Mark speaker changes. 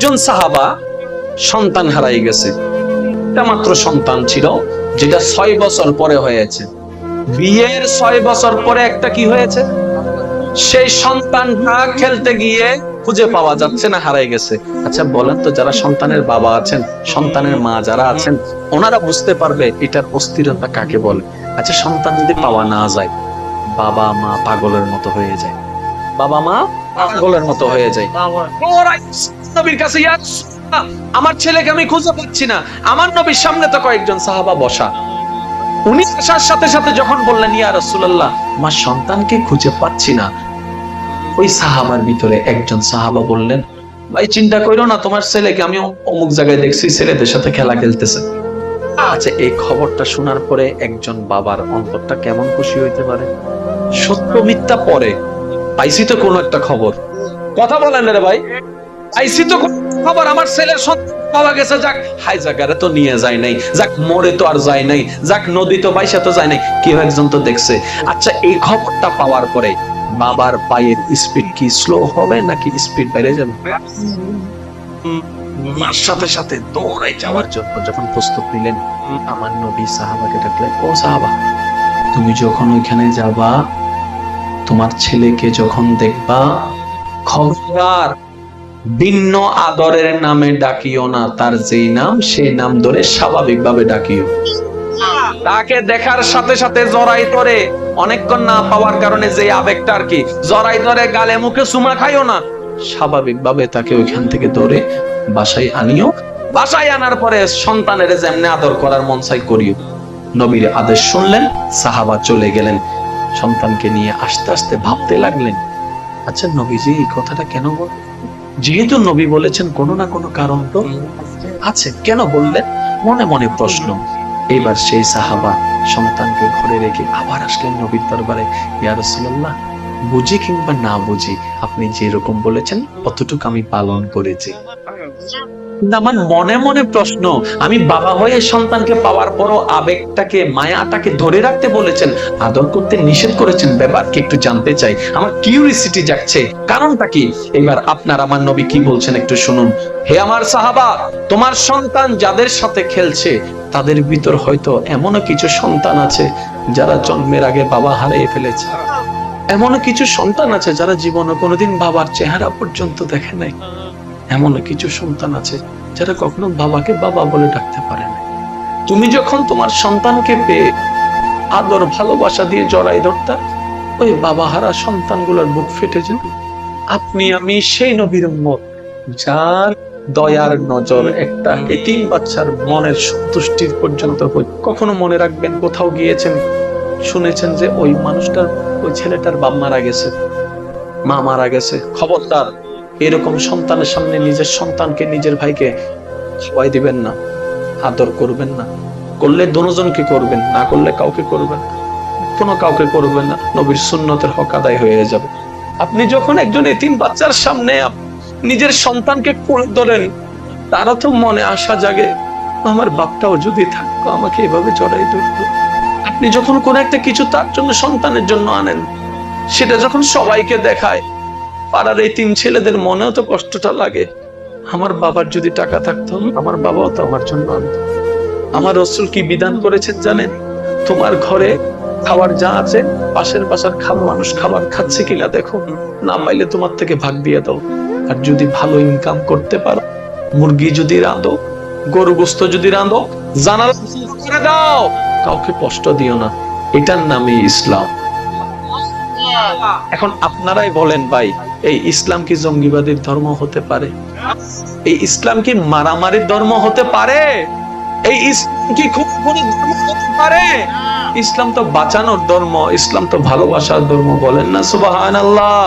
Speaker 1: একজন সাহাবা সন্তান হারাই গেছে, একটা মাত্র সন্তান ছিল, যেটা 6 বছর পরে হয়েছে। বিয়ের 6 বছর পরে একটা কি হয়েছে, সেই সন্তানটা খেলতে গিয়ে খুঁজে পাওয়া যাচ্ছে না, হারাই গেছে। আচ্ছা বলেন তো, যারা সন্তানের বাবা আছেন, সন্তানের মা যারা আছেন, ওনারা বুঝতে পারবে এটার অস্থিরতা কাকে বলে। আচ্ছা সন্তান যদি পাওয়া না যায়, বাবা মা পাগলের মতো হয়ে যায়, বাবা মা পাগলের মতো হয়ে যায়। নবীর কাছে, ইয়া রাসূলুল্লাহ, আমার ছেলেকে আমি খুঁজে পাচ্ছি না। আমার নবীর সামনে তো কয়েকজন সাহাবা বসা। উনি আসার সাথে সাথে যখন বললেন, ইয়া রাসূলুল্লাহ, আমার সন্তানকে খুঁজে পাচ্ছি না, ওই সাহাবার ভিতরে একজন সাহাবা বললেন, ভাই চিন্তা করো না, তোমার ছেলেকে আমি অমুক জায়গায় দেখছি, ছেলেদের সাথে খেলা খেলতেছে। আচ্ছা এই খবরটা শোনার পরে একজন বাবার অন্তরটা কেমন খুশি হইতে পারে। সত্য মিথ্যা পরে, পাইছি তো কোন একটা খবর, কথা বলেন রে ভাই, পাইছি তো খবর, আমার ছেলের সন্তান পাওয়া গেছে, যাক হাই জায়গারে তো নিয়ে যায় নাই, যাক মরে তো আর যায় নাই, যাক নদী তো বাইসা তো যায় নাই, কেউ একজন তো দেখছে। আচ্ছা এই খবরটা পাওয়ার পরে বাবার পায়ের স্পিড কি স্লো হবে নাকি স্পিড বেড়ে যাবে? মার সাথে সাথে দৌড়াই যাওয়ার জন্য যখন প্রস্তুত নিলেন, আমার নবী সাহাবাকে ডাকলেন, ও সাহাবা, তুমি যখন ওইখানে যাবা, তোমার ছেলেকে যখন দেখবা, খবরদার ভিন্ন আদরের নামে ডাকিও না, তার যেই নাম সেই নাম ধরে স্বাভাবিকভাবে ডাকিও। তাকে দেখার সাথে সাথে জড়াই ধরে, অনেকক্ষণ না পাওয়ার কারণে যে আবেগটা আর কি, জড়াই ধরে গালে মুখে চুমা খাইও না, স্বাভাবিকভাবে তাকে ওইখান থেকে ধরে বাসায় আনিও। বাসায় আনার পরে সন্তানের যেমনি আদর করার মন চাই করিও। নবীর আদেশ শুনলেন, সাহাবা চলে গেলেন, সন্তানকে নিয়ে আস্তে আস্তে ভাবতে লাগলেন, আচ্ছা নবীজি এই কথাটা কেন বললেন? যেহেতু নবী বলেছেন, কোনো না কোনো কারণ তো আছে, কেন বললেন? মনে মনে প্রশ্ন। এবার সেই সাহাবা সন্তানকে ঘরে রেখে আবার আসলেন নবীর দরবারে, ইয়া রাসূলুল্লাহ, বুঝি কিংবা না বুঝি আপনি যেরকম বলেছেন অতটুকু আমি পালন করেছি। আমার মনে মনে প্রশ্ন, আমি বাবা হয়ে সন্তানকে পাওয়ার পরও আবেগটাকে, মায়াটাকে ধরে রাখতে বলেছেন, আদর করতে নিষেধ করেছেন, ব্যাপারকে একটু জানতে চাই, আমার কিউরিসিটি জাগছে, কারণটা কি? এবার আপনার আমার নবী কি বলছেন একটু শুনুন। হে আমার সাহাবা, তোমার সন্তান যাদের সাথে খেলছে, তাদের ভিতর হয়তো এমনও কিছু সন্তান আছে যারা জন্মের আগে বাবা হারিয়ে ফেলেছে, এমনও কিছু সন্তান আছে যারা জীবনে কোনোদিন বাবার চেহারা পর্যন্ত দেখে নাই, এমন কিছু সন্তান আছে যারা কখনো বাবাকে বাবা বলে ডাকতে পারে না। তুমি যখন তোমার সন্তানকে পেয়ে আদর ভালোবাসা দিয়ে জড়াই ধরতা, ওই বাবা হারা সন্তানগুলোর বুক ফেটে যেত। আপনি আমি সেই নবীর উম্মত যার দয়ার নজর একটা এতিম বাচ্চার মনের সন্তুষ্টির পর্যন্ত। কখনো মনে রাখবেন, কোথাও গিয়েছেন, শুনেছেন যে ওই মানুষটার, ওই ছেলেটার বাপ মারা গেছে, মা মারা গেছে, খবরদার এরকম সন্তানের সামনে নিজের সন্তানকে, নিজের ভাইকে খাওয়াই দিবেন না, আদর করবেন না। করলে দুজনকে করবেন, না করলে কাউকে করবেন না, কোনো কাউকে করবেন না, নবীর সুন্নতের হক আদায় হয়ে যাবে। আপনি যখন একজন এতিম বাচ্চার সামনে নিজের সন্তানকে কোলে ধরেন, তারা তো মনে আশা জাগে, আমার বাপটাও যদি থাকতো আমাকে এভাবে জড়াই ধরতো। আপনি যখন কোন একটা কিছু তার জন্য, সন্তানের জন্য আনেন, সেটা যখন সবাইকে দেখায়, পাড়ার এই 3 ছেলেদের মনেও তো কষ্টটা লাগে, আমার বাবার যদি টাকা থাকতো, আমার বাবাও তো আমার জন্য আনতো। আমার রাসূল কি বিধান করেছেন জানেন? তোমার ঘরে খাবার যা আছে, পাশের বাসার মানুষ খাবার খাচ্ছে কিনা দেখো, না পাইলে তোমার থেকে ভাগ দিয়ে দাও। আর যদি ভালো ইনকাম করতে পারো, মুরগি যদি রাঁধো, গরু গোস্ত যদি রাঁধো, জানালা করে দাও, কাউকে কষ্ট দিও না। এটার নামই ইসলাম। এখন আপনারাই বলেন ভাই, এই ইসলাম কি জঙ্গিবাদীর ধর্ম হতে পারে? এই ইসলাম কি মারামারির ধর্ম হতে পারে? এই ইসলাম কি খুনের ধর্ম হতে পারে? ইসলাম তো বাঁচানোর ধর্ম, ইসলাম তো ভালোবাসার ধর্ম, বলেন না সুবহানাল্লাহ।